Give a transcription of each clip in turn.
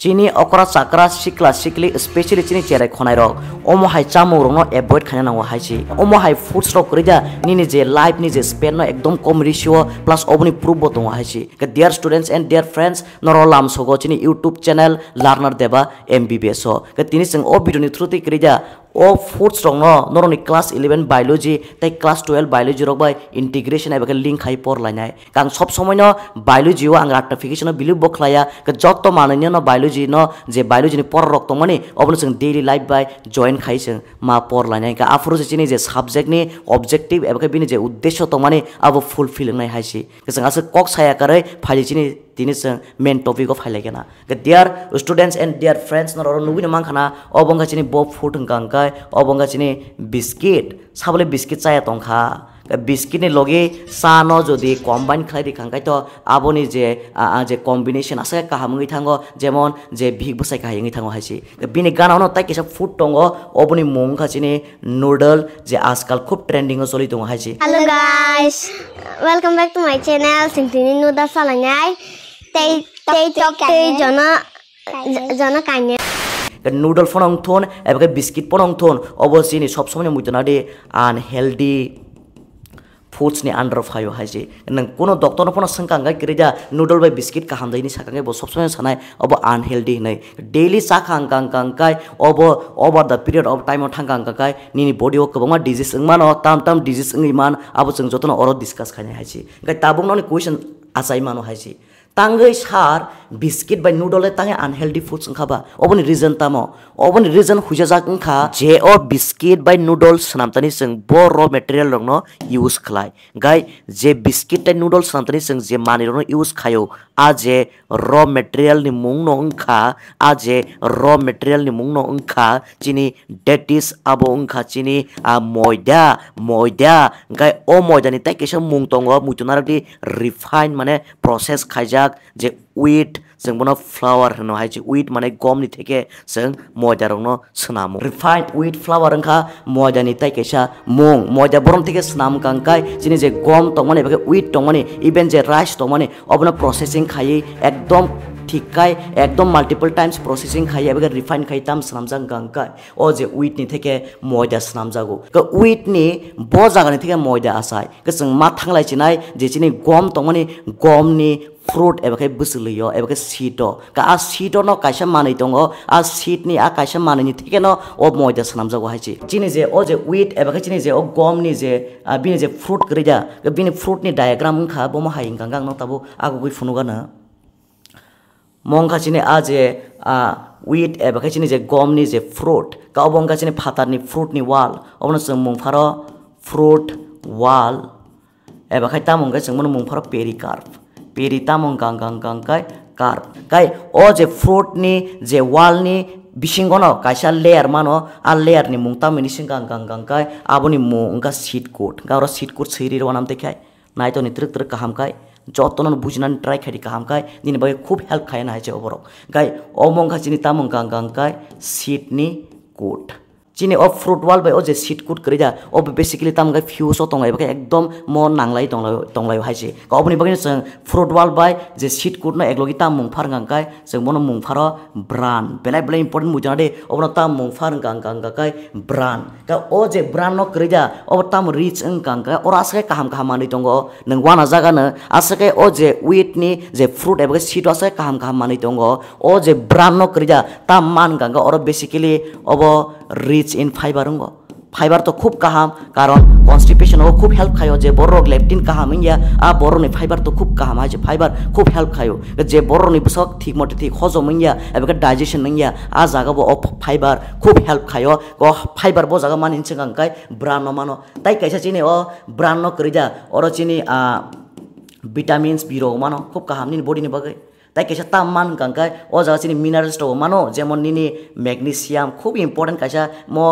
chini okra sakra sikla sikli especially chini cherai khonai rok omo hai chamung rok no avoid khana nango haisi omo hai foods rok krija nini je life ni je spend no ekdom kom ratio plus oboni proof bo tongo haisi dear students and dear friends noro lam sogo chini youtube channel learner deba mbbs o tini sing o video ni through ti krija o foods rok no noroni class 11 biology tai class 12 biology rok bai integration ai link khai por lainai kang sob somoy no biology o ang ratification no believe bo khlaya jotto manani no biology no je biology ni por rok tongmani obno sing daily life bai join khai sing ma por lainai ka afro se chini je subject ni objective ai bini je uddesho tongmani abo fulfilling nai haisi sing ase kok saya karai phali chini tini sing main topic of highlight na dear students and dear friends noro nubini mangkhana obonga chini bo food ngangkai obonga chini biscuit sabole biscuit chaya tongkha biscuit ni logi sano jodi combine khlai dikhangkai to aboni je combination ase kahamngi thango jemon je bhig bosai kahingi thango haisi bini gana no tai kisa food tongo oboni mungkha chini noodle je askal khub trending o choli tongo haisi. Hello guys, welcome back to my channel Singtini Noodle Salangai. Tay chok tay jona kanya noodle phone thon ebaga biscuit phone thon obviously ni sob somoi muitona de unhealthy foods ni under of hayo haji nang kono doctor no phone sangkangai krija noodle by biscuit ka hamdai ni sakangai bo sob somoi sanai obo unhealthy nei daily sakhang kang kai obo over the period of time thangkang kai ni body o kobama disease ngmano tam disease ngiman abo jeng jotono oro discuss khanya haji gai tabung no ni question asai mano haji tangai sar biscuit by noodle tangai unhealthy foods khaba oboni reason tamo oboni reason hujajak kha je o biscuit by noodles sanamtani sing bo raw material rok no use khlai gai je biscuit by noodles sanamtani sing je mani rok no use khayo a je raw material ni mung no kha a je raw material ni mung no kha chini that is abo kha chini moida gai o moida ni tai kesa mung tongo mutunar di refine mane process khaija je wheat जों बनो flower होनो हाय wheat माने गम नि थेके जों मोयदा रंनो सनामु refined wheat flour रंखा मोयदा नि ताइ केसा मोंग मोयदा बरम थेके सनाम कांकाय जिनि जे गम तो माने बके wheat तो माने इवन जे राइस तो माने अबनो प्रोसेसिंग खायै एकदम ठीकाय एकदम मल्टीपल टाइम्स प्रोसेसिंग खायै बके रिफाइन खाय ताम सनामजां कांकाय ओ जे wheat नि थेके मोयदा सनामजागो क wheat नि बो जागानि थेके मोयदा आसाय क जों मा थांलाय चिनाय जे चिनि गम तो माने गम नि fruit ebakai busliyo ebakai seed ka a seed no kaisa manai tongo a seed ni a kaisa manai ni thike no o moida sanamjago haichi chini je o je wheat ebakai chini je o gom ni je bini je fruit krija bini fruit ni diagram kha bo ma haing gangang no tabu agu gui funuga na mongkha chini a je wheat ebakai chini je gom ni je fruit ka obongka chini phatar ni fruit ni wall obno sing mungpharo fruit wall ebakai ta mongka sing mono mungpharo pericarp perita mong gang kai kar kai o je fruit ni je wall ni bisingono kaisa layer mano a layer ni mungta mini sing gang kai aboni mungka seed coat gaura seed coat seiri ro namte kai nai to ni truk kaham kai jotonon bujnan try khari kaham kai din bai khub help khai na je oboro kai o mongka chini ta mong gang kai seed ni coat chini of fruit wall by o je seed coat krija o basically tam ga fuse o tongai ba ekdom mo nanglai tonglai haisi ka obni bagini sing fruit wall by je seed coat no eklogi tam mung phar gang kai sing mono mung pharo brand belai important mujana de obno tam mung phar gang kai brand ka o je brand no krija o tam rich ang gang kai ora ase kaham mani tongo nang wana jaga na ase o je wheat ni je fruit eba seed ase kaham mani tongo o je brand no krija tam man gang ora basically obo rich in fiber ngo fiber to khub kaham karon constipation o khub help khayo je borok leptin kaham ya a boro ni fiber to khub kaham ha je fiber khub help khayo je boro ni busok thik moti thik hozom ya eba digestion ya a jaga bo fiber khub help khayo ko fiber bo jaga manin chingang kai bran no mano tai kaisa chini o bran no krija oro chini vitamins biro mano khub kaham ni body ni bagai tai kaisa tam man kangkai o jaga chini minerals to mano jemon nini magnesium khub important kaisa mo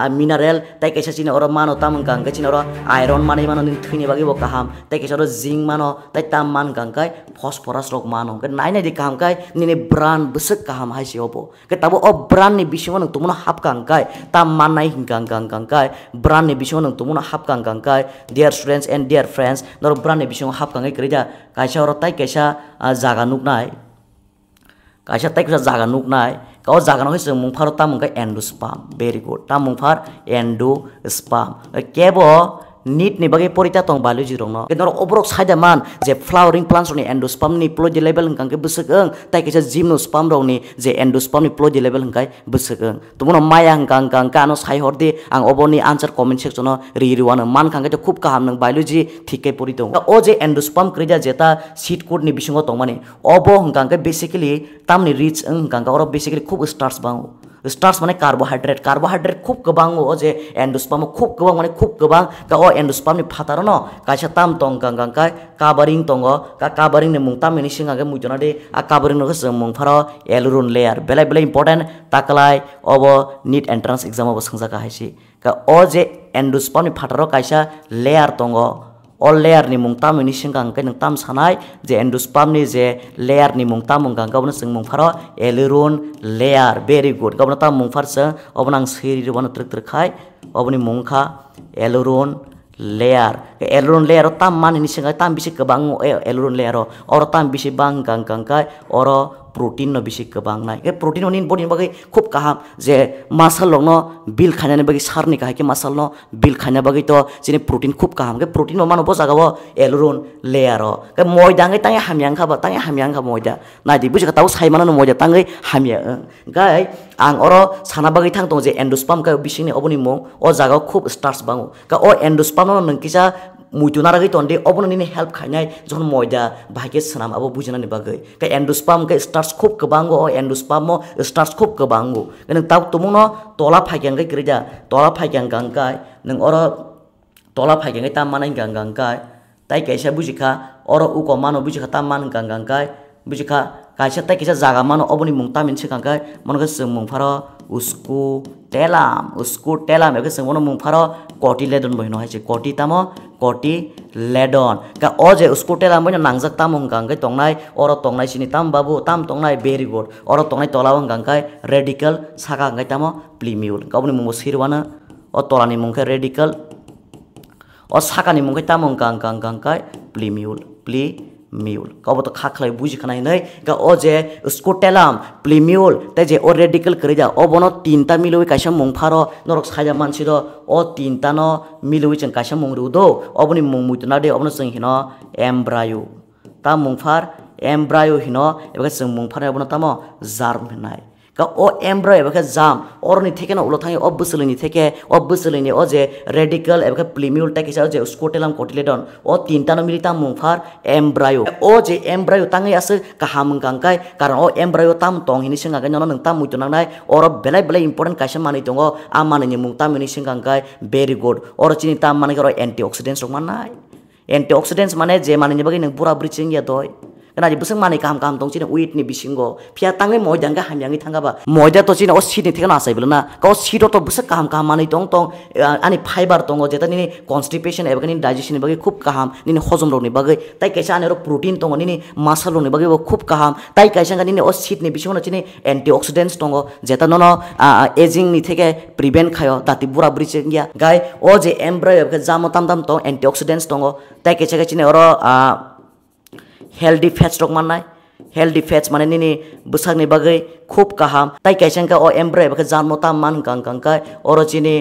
mineral tai kaisa chini oro mano tam kangkai chini oro iron mane mano nin thini bagi bo kaham tai kaisa oro zinc mano tai tam man kangkai phosphorus rok mano ke nai di kangkai nini brand busuk kaham haisi obo ke tabo o brand ni bisimo nang tumuno hap kangkai tam man nai kangkai brand ni bisimo nang tumuno hap kangkai dear students and dear friends nor brand ni bisimo hap kangkai krija kaisa oro tai kaisa jaga nuknai kaisa tai kusa jaga nuknai ka o jaga no se mungphar tam ka endosperm very good tam mungphar endosperm kebo need ni bagi porita tong biology rong no kenor obrok saida man je flowering plants ni endosperm ni ploid level hangkang ke besek ang tai kaisa gymnosperm rong ni je endosperm ni ploid level hangkai besek ang tumuno maya hangkang kang kano sai horde ang oboni answer comment section no ri man khang ke khub kaham nang biology thikai pori tong o je endosperm krija jeta seed coat ni bisingo tong mane obo hangkang ke basically tam ni rich ang hangkang oro basically khub starch bang starch माने carbohydrate खूब गबांग ओ जे endosperm खूब गबांग माने खूब गबांग का ओ endosperm नि फातार न काइसा ताम तंग गंगां काय काबारिंग तंग का काबारिंग ने मुंगता मिनि सिंगा के मुजना दे आ काबारिंग न जों मुंगफारो एलुरोन लेयर बेले इंपोर्टेंट ताकलाय ओबो नीट एंट्रेंस एग्जाम ओबो संजा का हाइसि का ओ जे एंडोस्पर्म नि फातार काइसा लेयर तंग all layer ni mungta mini singkang kai nang tam sanai je endosperm ni je layer ni mungta mungkang ka sing mungpharo aileron layer very good ka tam mungphar sa obnang siri ron truk khai obni mungkha aileron layer tam man ni singai tam bisi kabang aileron layer or tam bisi bang kang kai oro protein no bisi kabang nai ke protein onin body bagai khub kaham je muscle long no bil khanya bagi sar ni ka ke muscle no bil khanya bagi to jini protein khub kaham ke protein no mano bo jaga bo aileron layer ke moida ngai tang hamyang kha moida nai di buji ka tau sai mano moida tang ngai hamya gai ang oro sana bagi thang tong je endosperm ka bisi ni oboni mong o jaga khub starch bango ka o endosperm no nang kisa muituna ragi tonde obono ni help khainai jon moida bhage sanam abo bujina ni bagai ka endosperm ka starch khub kabango o endosperm mo starch khub kabango nang tau tumuno tola phaikyang kai krija tola phaikyang gangkai nang oro tola phaikyang tam manai gangkai tai kaisa bujika oro uko mano bujika tam man gangkai bujika kaisa tai kaisa jaga mano oboni mungta min sikangkai monoga sing mungpharo usku telam eke sing mono mungpharo cotyledon boino haise coti tamo cotyledon ka oje usku telam boino nangjak tam hangkai tongnai oro tongnai sini tam babu tam tongnai very good oro tongnai tolaw hangkai radical saka hangkai tamo plumule ka oboni mungo sirwana o tolani mungke radical o saka ni mungke tam hangkai plumule kau betul khaklai buji kanai nai ka oje scotelam plumule te je o radical kerja o bono tinta milui kaisa mungpharo norok saja mansi do o tinta no milui jeng kaisa mungru do oboni mungmutna de obno jeng hino embryo ta mungphar embryo hino eba jeng mungphar obno tamo germ hinai ka o embryo eba jam orni theke na ulo thangi obbusulini theke obbusulini o je radical eba plumule ta kisa je scotelam cotyledon o tinta no milita mungphar embryo o je embryo tangi ase kaham gangkai karon o embryo tam tong hini singa ga nang tam muito nang nai oro belai important kaisa mani tongo a mani ni mungta mini singa gangkai very good oro chini tam mani ro antioxidants rok manai antioxidants mane je mani ni bagi nang pura breaching ya doi kana je buseng mani kam tong chini wheat ni bisingo phia tangai moida ga hamyangi thangaba moida to chini o seed ni thekana asai bilna ka o seed to busek kam mani tong ani fiber tongo jeta ni constipation eba ni digestion bagi khub kaham ni hozom rok ni bagi tai kaisa ani ro protein tongo ni muscle rok ni bagi khub kaham tai kaisa ni o seed ni bisingo chini antioxidants tongo jeta no aging ni theke prevent khayo dati bura breaching ya gai o je embryo eba jamo tam tong antioxidants tongo tai kaisa chini oro healthy fats rok manai healthy fats mane nini busak ni bagai khub kaham tai kaisang ka o embryo ba janmo tam man kang kai oro chini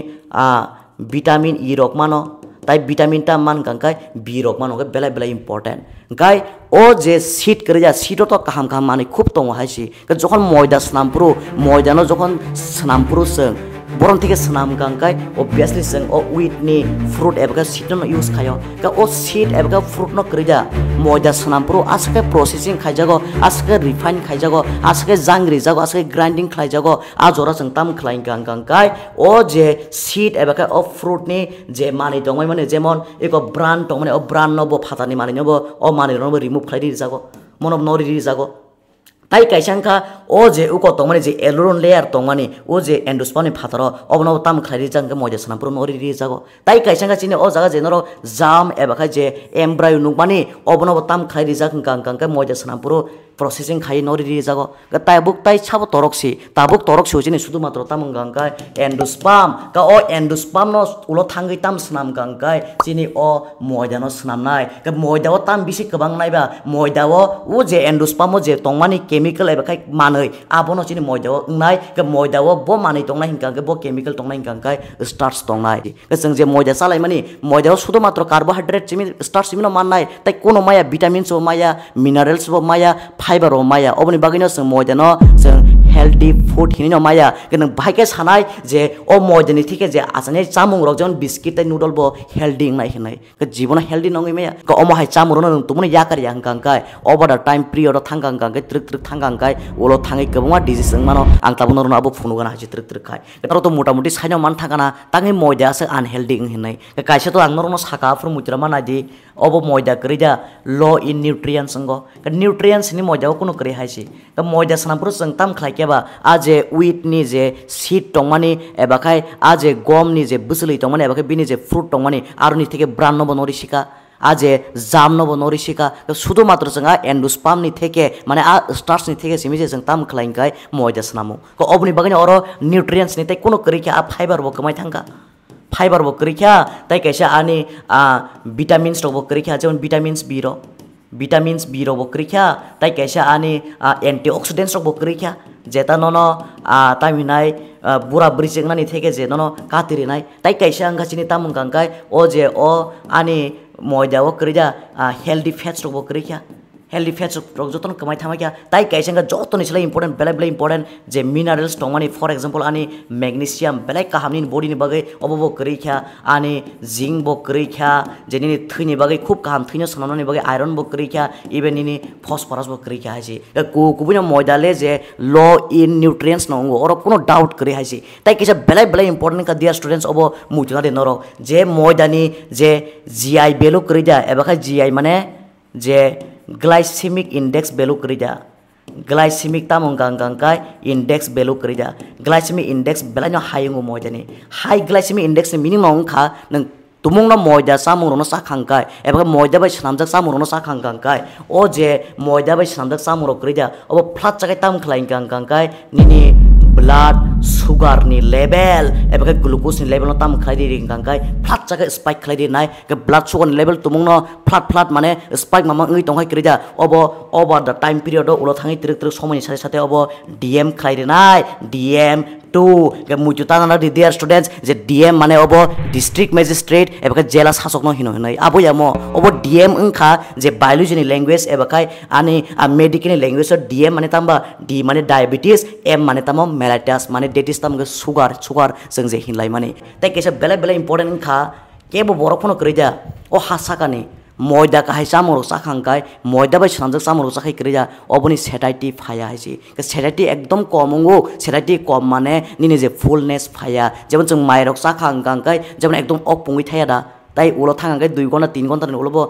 vitamin E rok mano tai vitamin ta man kang kai B rok mano ga belai important gai o je seed kerja seed to kaham mane khub tong haisi ka jokhon moida no jokhon snampuru seng boron থেকে snam gangkai obviously seng o wheat ni fruit eba seed no use khayo ka o seed eba fruit no kerja moida snampuru aske processing khaijago aske refine khaijago aske jangri jago aske grinding khaijago a jora seng tam khlain gangkai o je seed eba o fruit ni je mani dongmai mane jemon eko brand tong mane o brand no bo phatani mani no bo o mani no remove khlai ri jago monob nori ri jago tai kaisangka o je uko tongmani je aileron layer tongmani o je endosperm ni phataro obno tam khlai jangka moja sanapur nori ri jago tai kaisangka chini o jaga je noro jam eba kha je embryo nukmani obno tam khlai ri jang kang moja sanapur processing khai no ri jago ka tabuk tai chabo toroksi tabuk toroksi hojini শুধুমাত্র tamung gangkai endosperm ka o endosperm no ulo thangai tam snam gangkai chini o moida no snam nai ka moida o tam bisi kabang nai ba moida o je endosperm o je tongmani chemical eba kai manai abono chini moida o nai ka moida o bo manai tongnai hingka ke bo chemical tongnai hingka kai starch tongnai ka jeng je moida salai mani moida o শুধুমাত্র carbohydrate chimi starch chimi no mannai tai kono maya vitamins o maya minerals o maya fiber o maya oboni bagino seng moida no seng healthy food hini no maya kenang bhaike sanai je o moidani thike je asane chamung rok jon biscuit tai noodle bo healthy nai hinai ka jibona healthy nongi maya ka omo hai chamung no tumuni yakar yang kangkai over the time period thangang kangkai trik trik thangang kai ulo thangai kabuma disease mano ang tabuno no abo phunu gana haji trik trik kai ka to motamuti saino man thangana tangi moida se unhealthy hinai ka kaisa to ang no saka fru mutra mana di obo moida krija low in nutrients ngo ka nutrients ni moida ko no kri haisi ka moida sanapur seng tam khlai ba aje wheat ni je seed tongmani eba khai aje gom ni je busli tongmani eba khai bini je fruit tongmani aru ni theke brand no bonori shika aje jam no bonori shika শুধু মাত্র জঙ্গা endosperm ni theke mane a starch ni theke simi je jeng tam khlain kai moida snamu ko obni bagani oro nutrients ni tai kono kri kya fiber bo kamai thangka fiber bo kri kya tai kaisa ani vitamins ro bo kri kya jemon vitamins B ro vitamins B ro bo kri kya tai kaisa ani antioxidants ro bo kri kya jeta nono taminai bura brising nani theke je nono katiri nai tai kaisa anga chini tamung gangkai o je o ani moida o krija healthy fats ro bo kri kya healthy fats rok joton kamai thamai kya tai kaisa anga joton isla important bela important je minerals tongmani for example ani magnesium belai kahamni body ni bagai obo kri kya ani zinc bo kri kya jenini thini bagai khub kaham thino sanani bagai iron bo kri kya even ini phosphorus bo kri kya haji kubuna moida le je low in nutrients nongo oro kono doubt kri haji tai kaisa belai important ka dear students obo mujna de noro je moida ni je GI value kri ja eba kha GI mane je glycemic index value krija glycemic tamong gangkai index value krija glycemic index belanya high ngo mojani high glycemic index ni minimum kha nang tumung na moida samung no sa khangkai eba moida bai sanamjak samung no sa khangkai o je moida bai sanamjak samung ro krija obo flat chakai tam khlain gangkai nini blood sugar ni level eba glucose ni level no tam khlai di gangkai flat chakai spike khlai di nai ke blood sugar ni level tumung no flat mane spike mama ngi tonghai krija obo over the time period ulo thangi trik trik somoni sate sate obo DM khlai di nai DM 2 ke mujuta na di dear students je DM mane obo district magistrate eba jela sasok no hino hinai abo yamo obo DM engkha je biology ni language eba kai ani medical ni language DM mane tamba D mane diabetes M mane tamo mellitus mane diabetes tam sugar jeng je hinlai mane tai kesa bela important engkha kebo borok phono krija o hasakani moida ka hai samoro sakhangkai moida bai sanjak samoro sakhai krija oboni satiety phaya haisi ke satiety ekdom komungo satiety kom mane nini je fullness phaya jemon jeng mairok sakhangkai jemon ekdom okpungui thaya da tai ulo thangai 2 gonta 3 gonta ni ulobo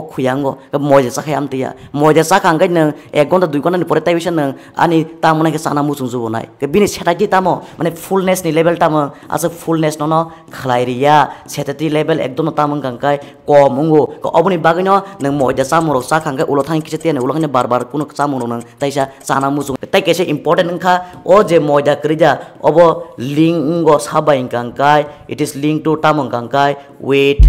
okhuyango ke moida sakhai amtia moida sakhangkai nang 1 gonta 2 gonta ni pore tai bisa nang ani tamone ke sana musung jubonai ke bini satiety tamo mane fullness ni level tamo asa fullness no khlairia satiety level ekdom tamong gangkai komungo ko oboni bagino nang moida samoro sakhangkai ulo thang kichetiane ulo khane bar kuno samoro nang taisa sana musung tai kese important ngkha o je moida krija obo lingo sabai gangkai it is linked to tamong gangkai weight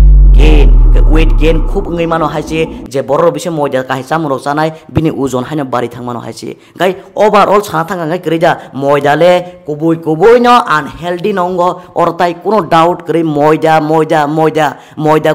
gain khub ngai mano haisi je boror bise moida kai samoro sanai bini ojon haina bari thangmano haisi gai overall sana thanga ngai krija moida le kubui no unhealthy nongo ortai kuno doubt kri moida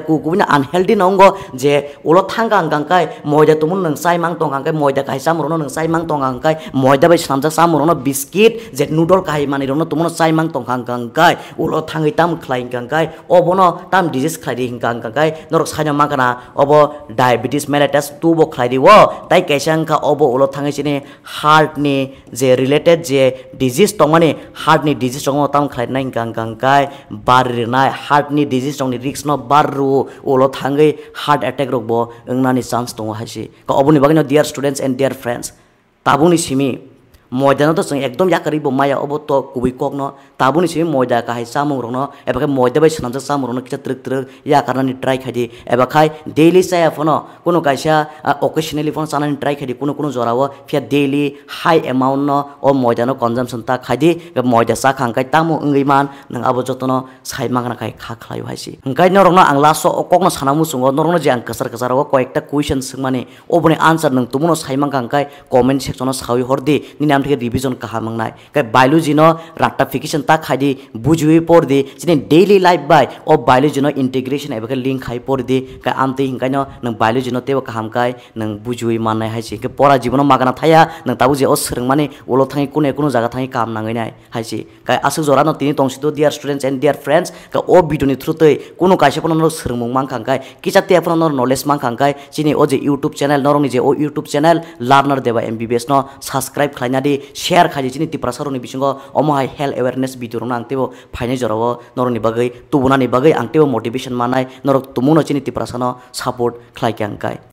kubui na unhealthy nongo je ulo thanga gangkai moida tumun nang sai mang tong gangkai moida kai samoro nang sai mang tong gangkai moida bai samjak samoro no biscuit je noodle kai mani ro no tumun sai mang tong gangkai ulo thangai tam khlai gangkai obono tam disease khlai gangkai norok saja makana obo diabetes mellitus 2 bo khlai di wo tai kaisang ka obo ulo thangai chini heart ni je related je disease tongmani heart ni disease tong tam khlai nai gangkai barri nai heart ni disease tong ni risk no barru ulo thangai heart attack rok bo engnani chance tong haisi ka oboni bagino dear students and dear friends tabuni simi moida no to sing ekdom yakari bo maya obo to kubi kok no tabuni simi moida ka hai samung rong no eba kai moida bai sanam samung rong no kita truk truk ya karena ni try khadi eba khai daily saya fono kuno kaisa occasionally fono sana ni try khadi kuno jorawo fia daily high amount no o moida no consumption ta khadi moida sa khang kai tamu ngai man nang abo jotono sai mangna kai kha khlayo haisi ngai no rong no ang laso okok no sanamu sungo no rong no je ang kasar kasar ro koekta question singmani obone answer nang tumuno sai mang kang kai comment section no sawi hordi ni nam theke revision kaha mangnai kai biology no ratification ta khadi bujui pordi chini daily life by o biology no integration eba kai link khai pordi kai amte hinkai no nang biology no tebo kaham kai nang bujui manai haisi kai pora jibono magana thaya nang tabu je o srengmani ulo thangi kuno jaga thangi kam nangai nai haisi kai asuk jora no tini tongsido dear students and dear friends ka o video ni through tei kuno kaisa pono no srengmung mang kang kai kicha te pono no knowledge mang kang kai chini o je youtube channel norong ni je o youtube channel learner deba mbbs no subscribe khlaina di share khaji chini tiprasaro ni bisingo omo hai health awareness video no angtebo phaine jorao norong ni bagai tubuna ni bagai angtebo motivation manai norok tumuno chini tiprasano support khlai kyang kai